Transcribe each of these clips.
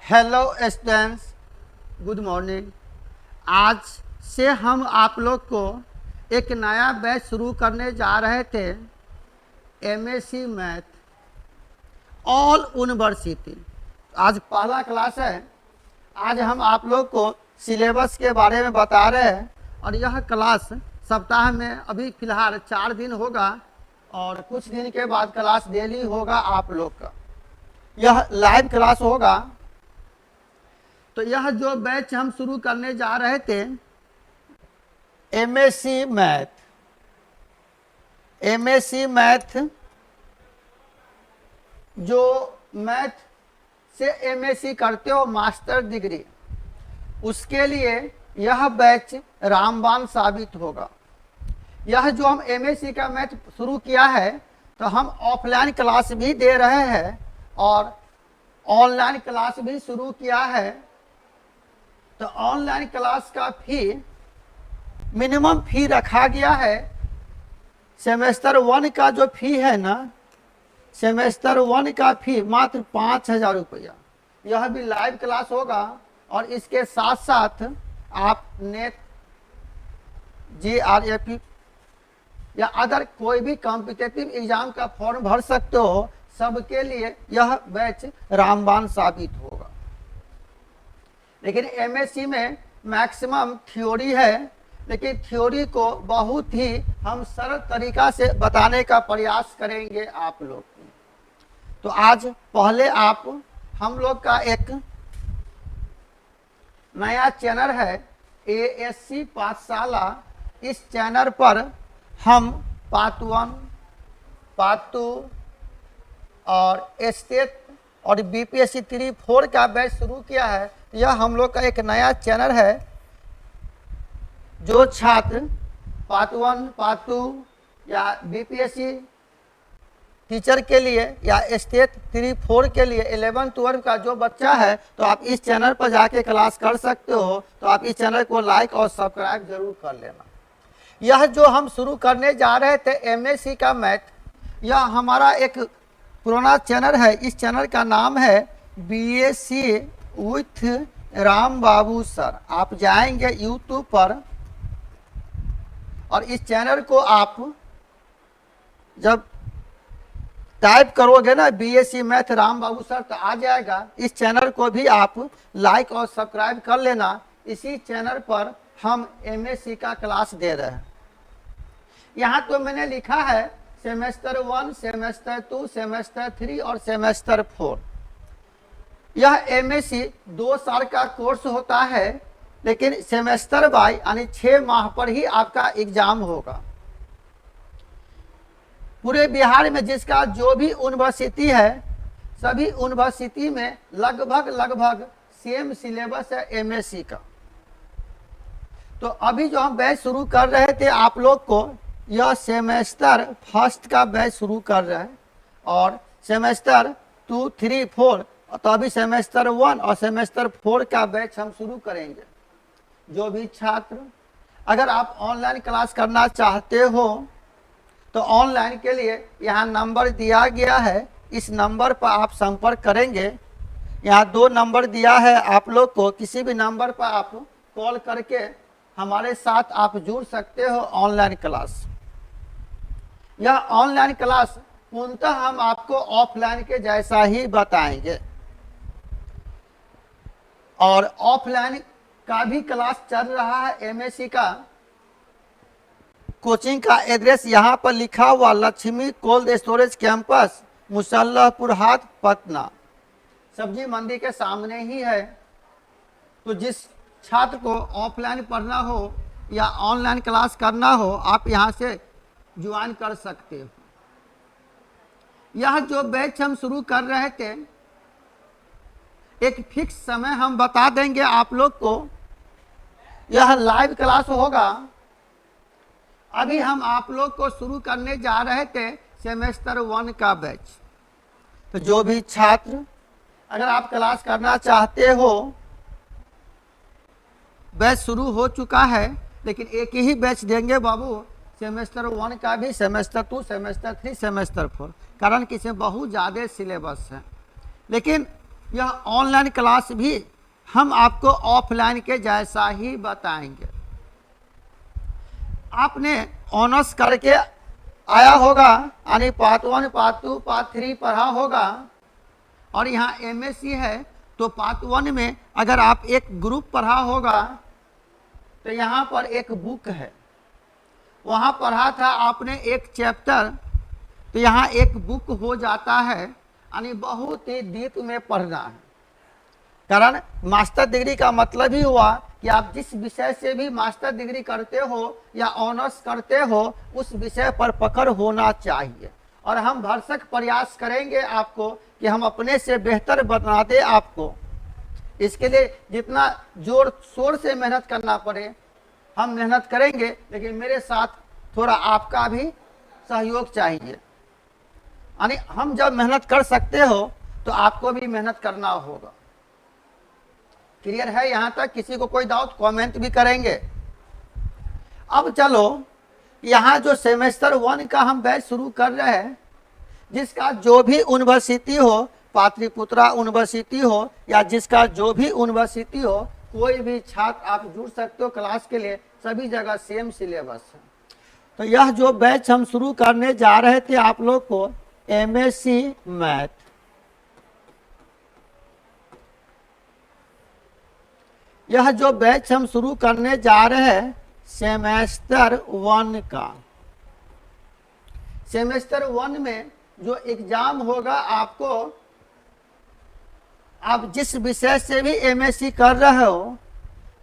Hello students, good morning. आज से हम आप लोग को एक नया बैच शुरू करने जा रहे थे। MSc math all university. आज पहला क्लास है। आज हम आप लोग को सिलेबस के बारे में बता रहे हैं और यह क्लास सप्ताह में अभी फ़िलहाल 4 दिन होगा और कुछ दिन के बाद क्लास डेली होगा आप लोग का। यह लाइव क्लास होगा। तो यह जो बैच हम शुरू करने जा रहे थे एमएससी मैथ जो मैथ से एमएससी करते हो मास्टर डिग्री, उसके लिए यह बैच रामबाण साबित होगा। यह जो हम एमएससी का मैथ शुरू किया है तो हम ऑफलाइन क्लास भी दे रहे हैं और ऑनलाइन क्लास भी शुरू किया है। तो ऑनलाइन क्लास का फी मिनिमम फी रखा गया है। सेमेस्टर 1 का जो फी है ना, सेमेस्टर 1 का फी मात्र 5,000 रुपया। यह भी लाइव क्लास होगा और इसके साथ साथ आप नेट GRFE या अदर कोई भी कॉम्पिटिटिव एग्जाम का फॉर्म भर सकते हो। सबके लिए यह बैच रामबाण साबित होगा। लेकिन एमएससी में मैक्सिमम थ्योरी है, लेकिन थ्योरी को बहुत ही हम सरल तरीका से बताने का प्रयास करेंगे आप लोग। तो आज पहले हम लोग का एक नया चैनल है ASC पाठशाला। इस चैनल पर हम पार्ट 1, पार्ट 2 और स्टेट और BPSC 3-4 का बैच शुरू किया है। यह हम लोग का एक नया चैनल है। जो छात्र पार्ट 1, पार्ट 2 या BPSC टीचर के लिए या स्टेट 3-4 के लिए 11-12 का जो बच्चा है, तो आप इस चैनल पर जाके क्लास कर सकते हो। तो आप इस चैनल को लाइक और सब्सक्राइब जरूर कर लेना। यह जो हम शुरू करने जा रहे थे एमएससी का मैथ, यह हमारा एक पुराना चैनल है। इस चैनल का नाम है BSc with Ram Babu sir. आप जाएंगे यूट्यूब पर और इस चैनल को आप जब टाइप करोगे ना BSc मैथ राम बाबू सर, तो आ जाएगा। इस चैनल को भी आप लाइक और सब्सक्राइब कर लेना। इसी चैनल पर हम एमएससी का क्लास दे रहे हैं। यहाँ तो मैंने लिखा है सेमेस्टर 1, सेमेस्टर 2, सेमेस्टर 3 और सेमेस्टर 4। यह एमएससी 2 साल का कोर्स होता है, लेकिन सेमेस्टर बाय यानी 6 माह पर ही आपका एग्जाम होगा। पूरे बिहार में जिसका जो भी यूनिवर्सिटी है, सभी यूनिवर्सिटी में लगभग सेम सिलेबस है एमएससी का। तो अभी जो हम बैच शुरू कर रहे थे आप लोग को, यह सेमेस्टर 1 का बैच शुरू कर रहे हैं और सेमेस्टर 2, 3, 4 तो अभी सेमेस्टर 1 और सेमेस्टर 4 का बैच हम शुरू करेंगे। जो भी छात्र अगर आप ऑनलाइन क्लास करना चाहते हो तो ऑनलाइन के लिए यहाँ नंबर दिया गया है। इस नंबर पर आप संपर्क करेंगे। यहाँ 2 नंबर दिया है आप लोग को। किसी भी नंबर पर आप कॉल करके हमारे साथ आप जुड़ सकते हो ऑनलाइन क्लास। यह ऑनलाइन क्लास पूर्णतः हम आपको ऑफलाइन के जैसा ही बताएंगे और ऑफलाइन का भी क्लास चल रहा है एमएससी का। कोचिंग का एड्रेस यहाँ पर लिखा हुआ, Lakshmi cold storage campus, Musallahpur Haat, Patna. सब्जी मंडी के सामने ही है। तो जिस छात्र को ऑफलाइन पढ़ना हो या ऑनलाइन क्लास करना हो, आप यहाँ से ज्वाइन कर सकते हो। यह जो बैच हम शुरू कर रहे थे, एक फिक्स समय हम बता देंगे आप लोग को। यह लाइव क्लास होगा। अभी हम आप लोग को शुरू करने जा रहे थे सेमेस्टर 1 का बैच। तो जो भी छात्र अगर आप क्लास करना चाहते हो, बैच शुरू हो चुका है, लेकिन एक ही बैच देंगे बाबू, सेमेस्टर 1 का भी, सेमेस्टर 2, सेमेस्टर 3, सेमेस्टर 4। कारण कि इसमें बहुत ज़्यादा सिलेबस है। लेकिन यह ऑनलाइन क्लास भी हम आपको ऑफलाइन के जैसा ही बताएंगे। आपने ऑनर्स करके आया होगा, यानी पार्ट 1, पार्ट 2, पार्ट 3 पढ़ा होगा, और यहाँ एमएससी है तो पार्ट 1 में अगर आप एक ग्रुप पढ़ा होगा तो यहाँ पर एक बुक है, वहाँ पढ़ा था आपने एक चैप्टर, तो यहाँ एक बुक हो जाता है, यानी बहुत ही डीप में पढ़ना है। कारण मास्टर डिग्री का मतलब ही हुआ कि आप जिस विषय से भी मास्टर डिग्री करते हो या ऑनर्स करते हो उस विषय पर पकड़ होना चाहिए, और हम भरसक प्रयास करेंगे आपको कि हम अपने से बेहतर बना दें आपको। इसके लिए जितना जोर शोर से मेहनत करना पड़े हम मेहनत करेंगे, लेकिन मेरे साथ थोड़ा आपका भी सहयोग चाहिए। यानी हम जब मेहनत कर सकते हो तो आपको भी मेहनत करना होगा। क्लियर है यहाँ तक? किसी को कोई डाउट कमेंट भी करेंगे। अब चलो यहाँ जो सेमेस्टर 1 का हम बैच शुरू कर रहे हैं, जिसका जो भी यूनिवर्सिटी हो, पाटलिपुत्रा यूनिवर्सिटी हो या जिसका जो भी यूनिवर्सिटी हो, कोई भी छात्र आप जुड़ सकते हो क्लास के लिए, सभी जगह सेम सिलेबस है। तो यह जो बैच हम शुरू करने जा रहे थे आप लोग को एमएससी मैथ, यह जो बैच हम शुरू करने जा रहे हैं सेमेस्टर 1 का, सेमेस्टर 1 में जो एग्जाम होगा आपको, आप जिस विषय से भी एमएससी कर रहे हो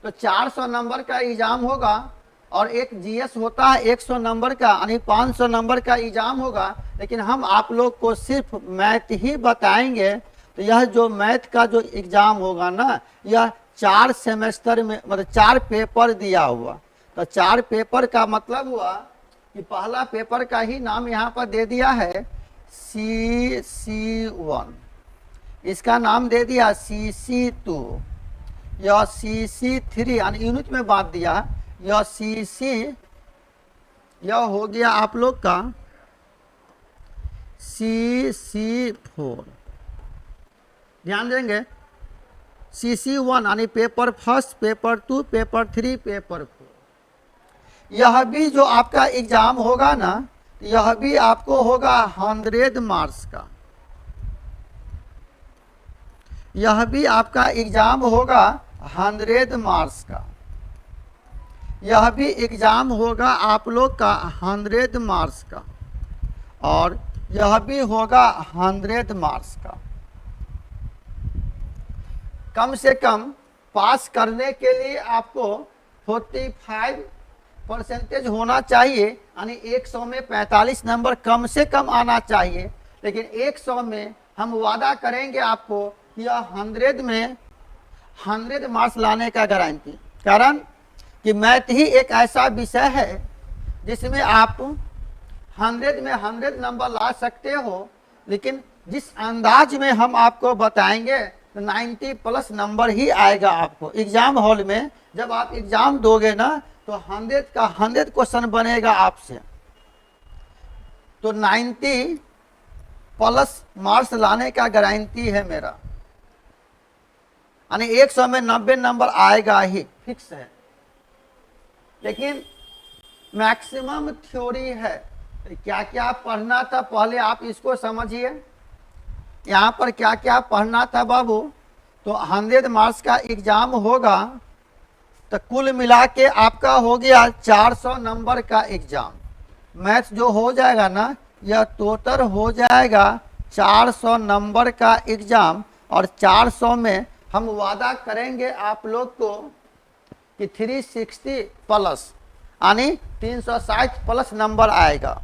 तो 400 नंबर का एग्जाम होगा, और एक जीएस होता है 100 नंबर का, यानी 500 नंबर का एग्जाम होगा। लेकिन हम आप लोग को सिर्फ मैथ ही बताएंगे। तो यह जो मैथ का जो एग्जाम होगा ना, यह 4 सेमेस्टर में, मतलब 4 पेपर दिया हुआ। तो 4 पेपर का मतलब हुआ कि पहला पेपर का ही नाम यहाँ पर दे दिया है CC1, इसका नाम दे दिया CC2, यह CC3, यानी यूनिट में बांट दिया। यह CC, यह हो गया आप लोग का CC4। ध्यान देंगे, CC1 यानी paper first, paper 2, paper 3, paper 4। यह भी जो आपका एग्जाम होगा ना, यह भी आपको होगा 100 मार्क्स का। यह भी आपका एग्जाम होगा 100 मार्क्स का। यह भी एग्जाम होगा आप लोग का 100 मार्क्स का, और यह भी होगा 100 मार्क्स का। कम से कम पास करने के लिए आपको 45% होना चाहिए, यानी 100 में 45 नंबर कम से कम आना चाहिए। लेकिन 100 में हम वादा करेंगे आपको कि यह 100 में 100 मार्क्स लाने का गारंटी। कारण कि मैथ ही एक ऐसा विषय है जिसमें आप 100 में 100 नंबर ला सकते हो, लेकिन जिस अंदाज में हम आपको बताएंगे तो 90+ नंबर ही आएगा आपको एग्जाम हॉल में। जब आप एग्जाम दोगे ना तो 100 का 100 क्वेश्चन बनेगा आपसे, तो 90+ मार्क्स लाने का गारंटी है मेरा, यानी 100 में 90 नंबर आएगा ही, फिक्स है। लेकिन मैक्सिमम थ्योरी है, क्या क्या पढ़ना था पहले आप इसको समझिए। यहाँ पर क्या क्या पढ़ना था बाबू, तो 100 मार्क्स का एग्जाम होगा, तो कुल मिला के आपका हो गया 400 नंबर का एग्जाम। मैथ जो हो जाएगा ना, यह टोटल हो जाएगा 400 नंबर का एग्जाम, और 400 में हम वादा करेंगे आप लोग को कि 360+ यानी 360+ नंबर आएगा।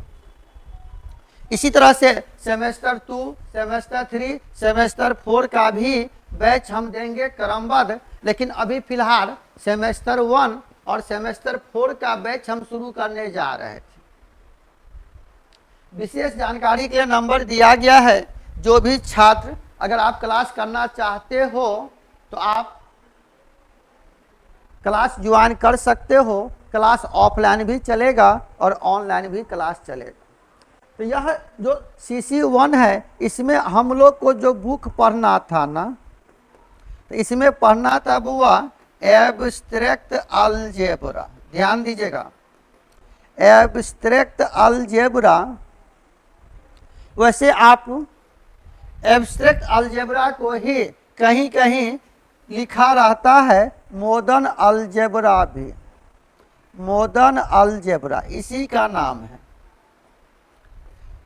इसी तरह से सेमेस्टर 2, सेमेस्टर 3, सेमेस्टर 4 का भी बैच हम देंगे क्रमबद्ध। लेकिन अभी फिलहाल सेमेस्टर 1 और सेमेस्टर 4 का बैच हम शुरू करने जा रहे थे। विशेष जानकारी के लिए नंबर दिया गया है। जो भी छात्र अगर आप क्लास करना चाहते हो तो आप क्लास ज्वाइन कर सकते हो। क्लास ऑफलाइन भी चलेगा और ऑनलाइन भी क्लास चलेगा। तो यह जो CC1 है, इसमें हम लोग को जो बुक पढ़ना था ना, तो इसमें पढ़ना था बुआ एब्स्ट्रैक्ट अलजेब्रा। ध्यान दीजिएगा, एब्स्ट्रैक्ट अलजेब्रा। वैसे आप एब्स्ट्रैक्ट अलजेब्रा को ही कहीं कहीं लिखा रहता है मॉडर्न अलजेब्रा भी, मॉडर्न अलजेब्रा इसी का नाम है।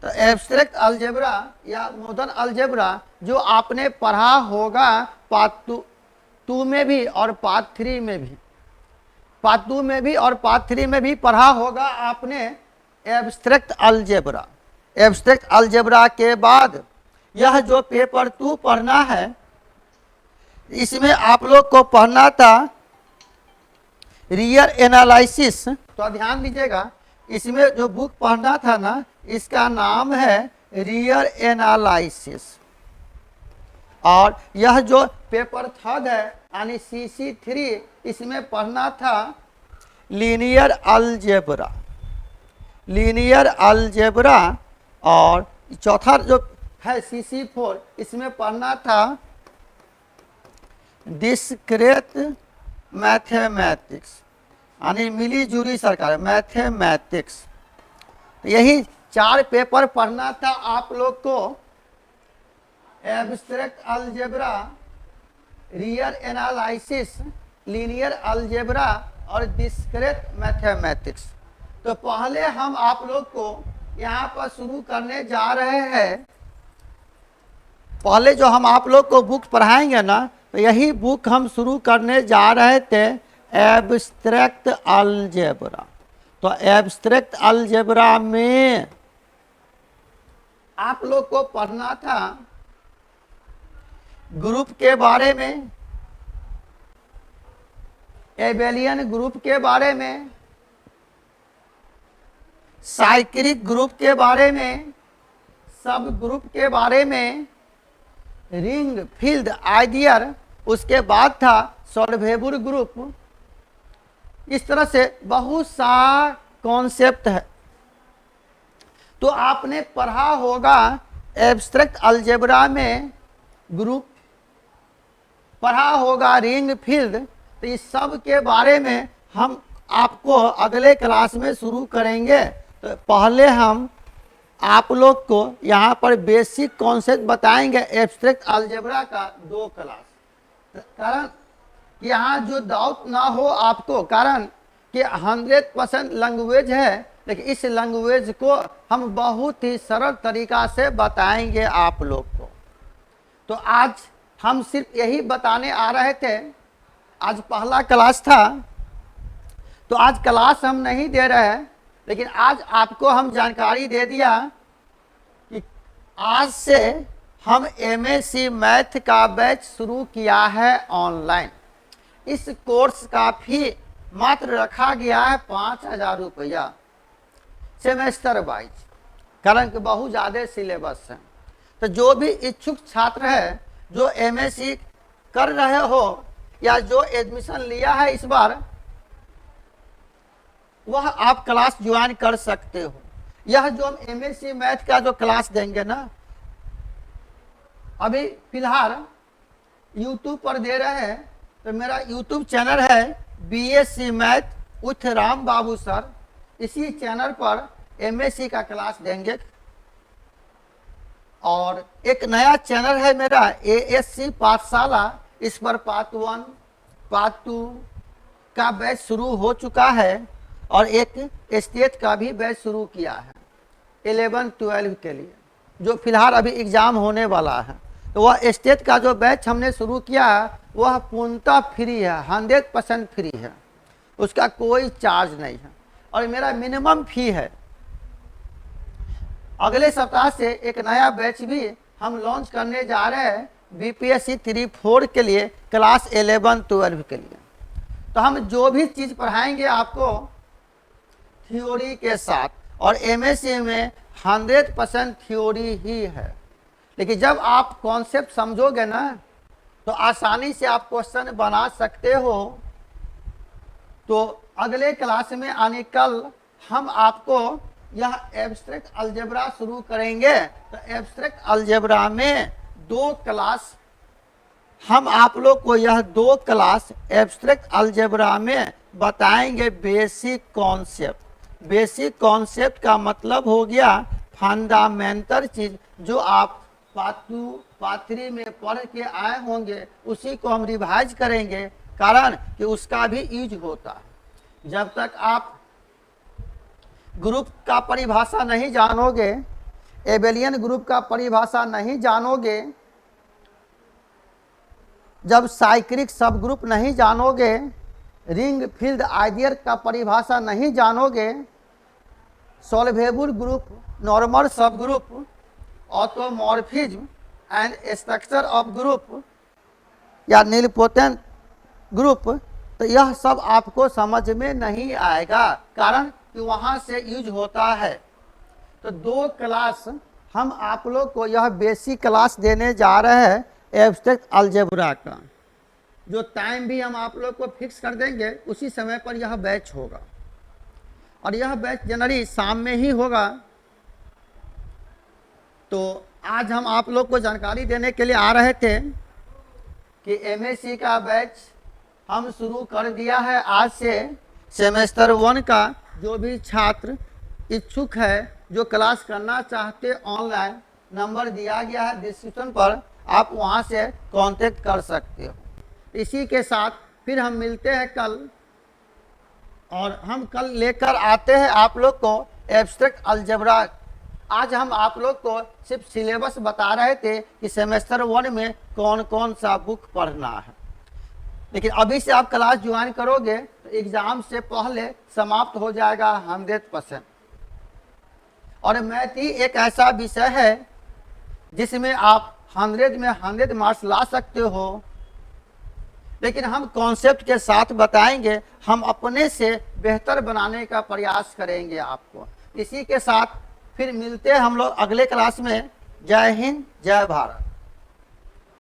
तो एब्स्ट्रैक्ट अलजेब्रा या मॉडर्न अलजेब्रा जो आपने पढ़ा होगा पार्ट 2 में भी और पार्ट 3 में भी, पार्ट 2 में भी और पार्ट 3 में भी पढ़ा होगा आपने एब्स्ट्रैक्ट अलजेब्रा। एब्स्ट्रैक्ट अलजेब्रा के बाद यह जो पेपर 2 पढ़ना है, इसमें आप लोग को पढ़ना था रियल एनालिसिस। तो ध्यान दीजिएगा, इसमें जो बुक पढ़ना था ना, इसका नाम है रियल एनालिसिस। और यह जो पेपर 3 है यानी CC3, इसमें पढ़ना था लीनियर अलजेब्रा, लीनियर अलजेब्रा। और चौथा जो है CC4, इसमें पढ़ना था डिस्क्रीट मैथमेटिक्स यानी मिली जुली सरकार मैथमेटिक्स। यही 4 पेपर पढ़ना था आप लोग को, abstract algebra, real analysis, linear algebra और डिस्क्रीट मैथमेटिक्स। तो पहले हम आप लोग को यहाँ पर शुरू करने जा रहे हैं। पहले जो हम आप लोग को बुक पढ़ाएंगे ना, तो यही बुक हम शुरू करने जा रहे थे, एब्स्ट्रैक्ट अलजेब्रा। तो एब्स्ट्रैक्ट अलजेब्रा में आप लोग को पढ़ना था ग्रुप के बारे में, एबेलियन ग्रुप के बारे में, साइक्लिक ग्रुप के बारे में, सब ग्रुप के बारे में, रिंग फील्ड आइडियर, उसके बाद था सॉल्वेबल ग्रुप। इस तरह से बहुत सा कॉन्सेप्ट है। तो आपने पढ़ा होगा एब्स्ट्रैक्ट अलजेब्रा में ग्रुप, पढ़ा होगा रिंग फील्ड। तो इस सब के बारे में हम आपको अगले क्लास में शुरू करेंगे। तो पहले हम आप लोग को यहाँ पर बेसिक कॉन्सेप्ट बताएंगे एब्स्ट्रैक्ट अलजेब्रा का 2 क्लास। कारण यहाँ जो डाउट ना हो आपको, कारण कि 100% लैंग्वेज है, लेकिन इस लैंग्वेज को हम बहुत ही सरल तरीका से बताएंगे आप लोग को। तो आज हम सिर्फ यही बताने आ रहे थे। आज पहला क्लास था, तो आज क्लास हम नहीं दे रहे हैं, लेकिन आज आपको हम जानकारी दे दिया कि आज से हम MSc मैथ का बैच शुरू किया है ऑनलाइन। इस कोर्स का फी मात्र रखा गया है 5,000 रुपया सेमेस्टर वाइज, कारण कि बहुत ज़्यादा सिलेबस है। तो जो भी इच्छुक छात्र है, जो MSc कर रहे हो या जो एडमिशन लिया है इस बार, वह आप क्लास ज्वाइन कर सकते हो। यह जो हम MSc मैथ का जो क्लास देंगे ना, अभी फिलहाल YouTube पर दे रहे हैं। तो मेरा YouTube चैनल है BSc math with Ram Babu sir. इसी चैनल पर MSc का क्लास देंगे। और एक नया चैनल है मेरा ASC पाठशाला, इस पर पार्ट 1 पार्ट 2 का बैच शुरू हो चुका है और एक स्टेट का भी बैच शुरू किया है 11-12 के लिए, जो फिलहाल अभी एग्ज़ाम होने वाला है। तो वह स्टेट का जो बैच हमने शुरू किया है वह पूर्णतः फ्री है, 100% फ्री है, उसका कोई चार्ज नहीं है और मेरा मिनिमम फी है। अगले सप्ताह से एक नया बैच भी हम लॉन्च करने जा रहे हैं BPSC 3-4 के लिए, क्लास 11-12 के लिए। तो हम जो भी चीज़ पढ़ाएंगे आपको थ्योरी के साथ, और MSc में 100% थ्योरी ही है। लेकिन जब आप कॉन्सेप्ट समझोगे ना, तो आसानी से आप क्वेश्चन बना सकते हो। तो अगले क्लास में आने कल हम आपको यह एब्स्ट्रैक्ट अलजेब्रा शुरू करेंगे। तो एब्स्ट्रैक्ट अलजेब्रा में 2 क्लास हम आप लोग को यह 2 क्लास एब्स्ट्रैक्ट अलजेब्रा में बताएंगे बेसिक कॉन्सेप्ट। बेसिक कॉन्सेप्ट का मतलब हो गया फंडामेंटल चीज जो आप पार्ट 2 पार्ट 3 में पढ़ के आए होंगे, उसी को हम रिवाइज करेंगे, कारण कि उसका भी यूज होता है। जब तक आप ग्रुप का परिभाषा नहीं जानोगे, एबेलियन ग्रुप का परिभाषा नहीं जानोगे, जब साइक्लिक सब ग्रुप नहीं जानोगे, रिंग फील्ड आइडियल का परिभाषा नहीं जानोगे, सॉल्वेबल ग्रुप, नॉर्मल सब group, automorphism and structure of group या नीलपोटेंट ग्रुप, तो यह सब आपको समझ में नहीं आएगा, कारण कि वहाँ से यूज होता है। तो 2 क्लास हम आप लोग को यह बेसिक क्लास देने जा रहे हैं एब्स्ट्रैक्ट अलजेब्रा का। जो टाइम भी हम आप लोग को फिक्स कर देंगे, उसी समय पर यह बैच होगा, और यह बैच जनवरी शाम में ही होगा। तो आज हम आप लोग को जानकारी देने के लिए आ रहे थे कि एमएससी का बैच हम शुरू कर दिया है आज से। सेमेस्टर 1 का जो भी छात्र इच्छुक है, जो क्लास करना चाहते, ऑनलाइन नंबर दिया गया है डिस्क्रिप्शन पर, आप वहां से कांटेक्ट कर सकते हो। इसी के साथ फिर हम मिलते हैं कल, और हम कल लेकर आते हैं आप लोग को एब्स्ट्रैक्ट अलजेब्रा। आज हम आप लोग को सिर्फ सिलेबस बता रहे थे कि सेमेस्टर 1 में कौन कौन सा बुक पढ़ना है, लेकिन अभी से आप क्लास ज्वाइन करोगे तो एग्जाम से पहले समाप्त हो जाएगा 100%। और मैथ ही एक ऐसा विषय है जिसमें आप 100 में 100 मार्क्स ला सकते हो, लेकिन हम कॉन्सेप्ट के साथ बताएंगे, हम अपने से बेहतर बनाने का प्रयास करेंगे आपको। इसी के साथ फिर मिलते हैं हम लोग अगले क्लास में। जय हिंद, जय भारत।